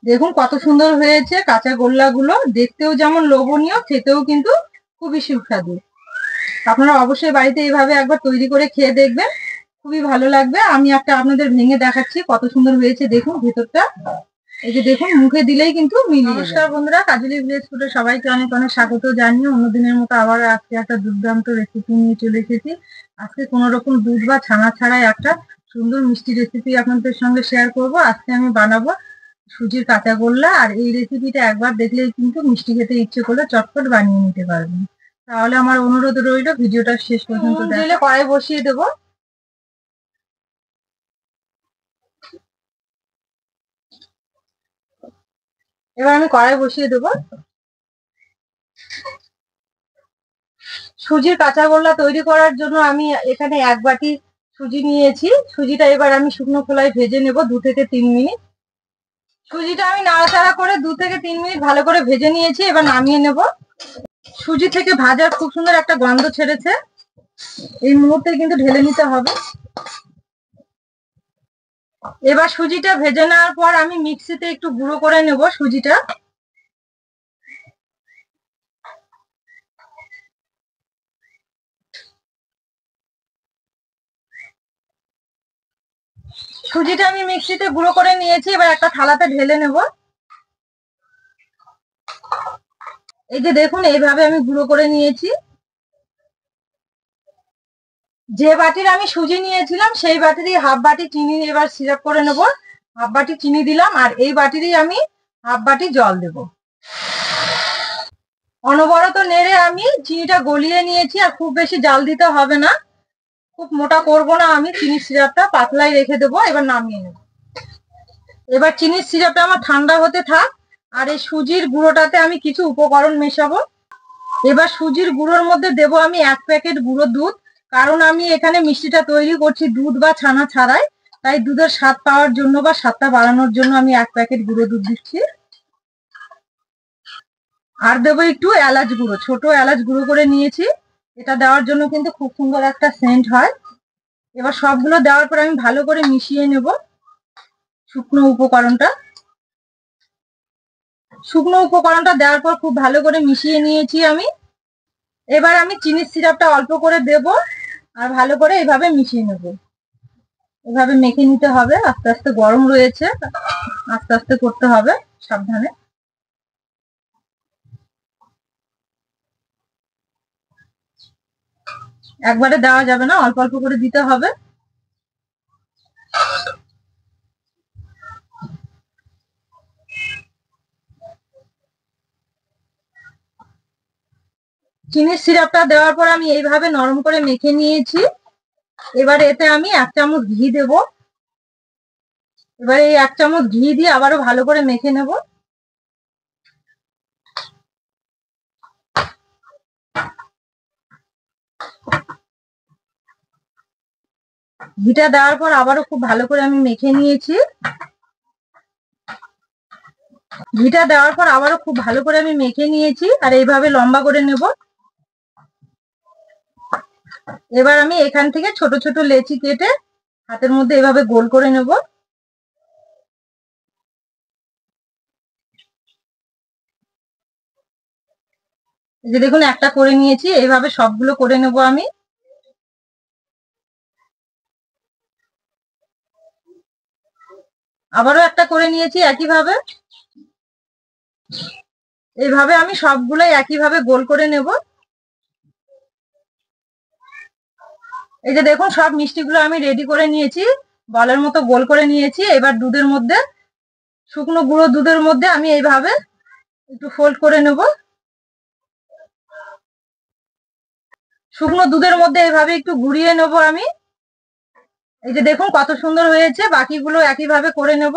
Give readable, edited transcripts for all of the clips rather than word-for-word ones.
দেখুন কত সুন্দর হয়েছে কাঁচা গোল্লাগুলো, দেখতেও যেমন লোভনীয়, খেতেও কিন্তু খুবই সুস্বাদু। আপনারা অবশ্যই বাড়িতে এইভাবে একবার তৈরি করে খেয়ে দেখবেন, খুবই ভালো লাগবে। আমি একটা আপনাদের ভেঙে দেখাচ্ছি কত সুন্দর হয়েছে, দেখুন ভেতরটা। এই যে দেখুন, মুখে দিলেই কিন্তু মিলিয়ে যাবে। নমস্কার বন্ধুরা, কাজলি ভিলেজ ফুডে সবাইকে অনেক অনেক স্বাগত জানিয়ে অন্যদিনের মতো আবার আজকে একটা দুর্দান্ত রেসিপি নিয়ে চলে এসেছি। আজকে কোনো রকম দুধ বা ছানা ছাড়াই একটা সুন্দর মিষ্টি রেসিপি আপনাদের সঙ্গে শেয়ার করব। আজকে আমি বানাবো সুজির কাঁচা গোল্লা, আর এই রেসিপিটা একবার দেখলেই কিন্তু মিষ্টি খেতে ইচ্ছে করলে চটপট বানিয়ে নিতে পারবেন। তাহলে আমার অনুরোধ রইল ভিডিওটা শেষ পর্যন্ত দেখলে। কড়াই বসিয়ে দেবো। এবার আমি কড়াই বসিয়ে দেবো। সুজির কাঁচা গোল্লা তৈরি করার জন্য আমি এখানে 1 বাটি সুজি নিয়েছি। সুজিটা এবার আমি শুকনো খোলায় ভেজে নেব 2 থেকে 3 মিনিট। সুজিটা আমি নাড়াচাড়া করে 2 থেকে 3 মিনিট ভালো করে ভেজে নিয়েছি, এবার নামিয়ে নেব। সুজি থেকে ভাজার খুব সুন্দর একটা গন্ধ ছেড়েছে, এই মুহূর্তে কিন্তু ঢেলে নিতে হবে। এবার সুজিটা ভেজে নেওয়ার পর আমি মিক্সিতে একটু গুঁড়ো করে নেব সুজিটা। সুজিটা আমি মিক্সিতে গুঁড়ো করে নিয়েছি, এবার একটা থালাতে ঢেলে নেব। এই যে দেখুন, এইভাবে আমি গুঁড়ো করে নিয়েছি। যে বাটির আমি সুজি নিয়েছিলাম সেই বাটিরই হাফ বাটি চিনি এবার সিরাপ করে নেব। হাফ বাটি চিনি দিলাম, আর এই বাটিরই আমি হাফ বাটি জল দেব। অনবরত নেড়ে আমি চিনিটা গলিয়ে নিয়েছি, আর খুব বেশি জাল দিতে হবে না, খুব মোটা করব না আমি। চিনির সিরাপটা পাতলাই রেখে দেবো, এবার নামিয়ে নেব। এবার চিনির সিরাপটা আমার ঠান্ডা হতে থাক, আর এই সুজির গুঁড়োটাতে আমি কিছু উপকরণ মেশাবো। এবার সুজির গুঁড়োর মধ্যে দেব আমি 1 প্যাকেট গুঁড়ো দুধ, কারণ আমি এখানে মিষ্টিটা তৈরি করছি দুধ বা ছানা ছাড়াই, তাই দুধের স্বাদ পাওয়ার জন্য বা স্বাদটা বাড়ানোর জন্য আমি 1 প্যাকেট গুঁড়ো দুধ দিচ্ছি। আর দেবো একটু এলাচ গুঁড়ো, ছোট এলাচ গুঁড়ো করে নিয়েছি, এটা দেওয়ার জন্য কিন্তু খুব সুন্দর একটা সেন্ট হয়। এবার সবগুলো দেওয়ার পর আমি ভালো করে মিশিয়ে নেব শুকনো উপকরণটা। শুকনো উপকরণটা দেওয়ার পর খুব ভালো করে মিশিয়ে নিয়েছি আমি। এবার আমি চিনির সিরাপটা অল্প করে দেব, আর ভালো করে এইভাবে মিশিয়ে নেব। এভাবে মেখে নিতে হবে, আস্তে আস্তে গরম রয়েছে, আস্তে আস্তে করতে হবে, সাবধানে। একবারে দেওয়া যাবে না, অল্প অল্প করে দিতে হবে। চিনির সিরাপটা দেওয়ার পর আমি এইভাবে নরম করে মেখে নিয়েছি। এবার এতে আমি 1 চামচ ঘি দেব। এবার এই 1 চামচ ঘি দিয়ে আবারও ভালো করে মেখে নেব। ঘিটা দেওয়ার পর আবারও খুব ভালো করে আমি মেখে নিয়েছি। ঘিটা দেওয়ার পর আবারও খুব ভালো করে আমি মেখে নিয়েছি, আর এইভাবে লম্বা করে নেব। এবার আমি এখান থেকে ছোট ছোট লেচি কেটে হাতের মধ্যে এভাবে গোল করে নেব। এই যে দেখুন, একটা করে নিয়েছি, এইভাবে সবগুলো করে নেব আমি। আবারও একটা করে নিয়েছি একইভাবে। এইভাবে আমি সবগুলোই একইভাবে গোল করে নেব। এই যে দেখুন, সব মিষ্টিগুলো আমি রেডি করে নিয়েছি, বলের মতো গোল করে নিয়েছি। এবার দুধের মধ্যে, শুকনো গুঁড়ো দুধের মধ্যে আমি এইভাবে একটু ফোল্ড করে নেব। শুকনো দুধের মধ্যে এইভাবে একটু ঘুরিয়ে নেব আমি। এই যে দেখুন কত সুন্দর হয়েছে, বাকিগুলো একইভাবে করে নেব।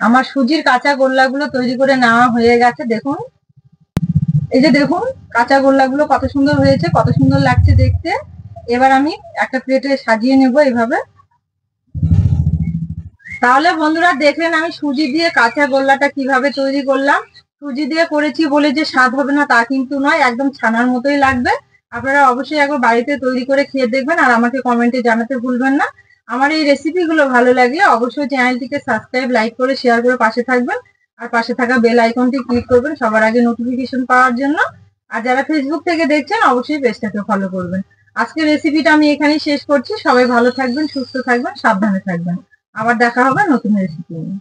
আমার সুজির কাঁচা গোল্লাগুলো তৈরি করে নেওয়া হয়ে গেছে, দেখুন। এই যে দেখুন, কাঁচা গোল্লাগুলো কত সুন্দর হয়েছে, কত সুন্দর লাগছে দেখতে। এবার আমি একটা প্লেটে সাজিয়ে নেব এইভাবে। তাহলে বন্ধুরা দেখলেন আমি সুজি দিয়ে কাঁচা গোল্লাটা কিভাবে তৈরি করলাম। সুজি দিয়ে করেছি বলে যে স্বাদ হবে না তা কিন্তু নয়, একদম ছানার মতোই লাগবে। আপনারা অবশ্যই একবার বাড়িতে তৈরি করে খেয়ে দেখবেন আর আমাকে কমেন্টে জানাতে ভুলবেন না। আমার এই রেসিপিগুলো ভালো লাগলে অবশ্যই চ্যানেলটিকে সাবস্ক্রাইব, লাইক করে শেয়ার করে পাশে থাকবেন। আর পাশে থাকা বেল আইকনটি ক্লিক করবেন সবার আগে নোটিফিকেশন পাওয়ার জন্য। আর যারা ফেসবুক থেকে দেখছেন অবশ্যই পেজটাকে ফলো করবেন। আজকের রেসিপিটা আমি এখানেই শেষ করছি। সবাই ভালো থাকবেন, সুস্থ থাকবেন, সাবধানে থাকবেন। আবার দেখা হবে নতুন রেসিপি নিয়ে।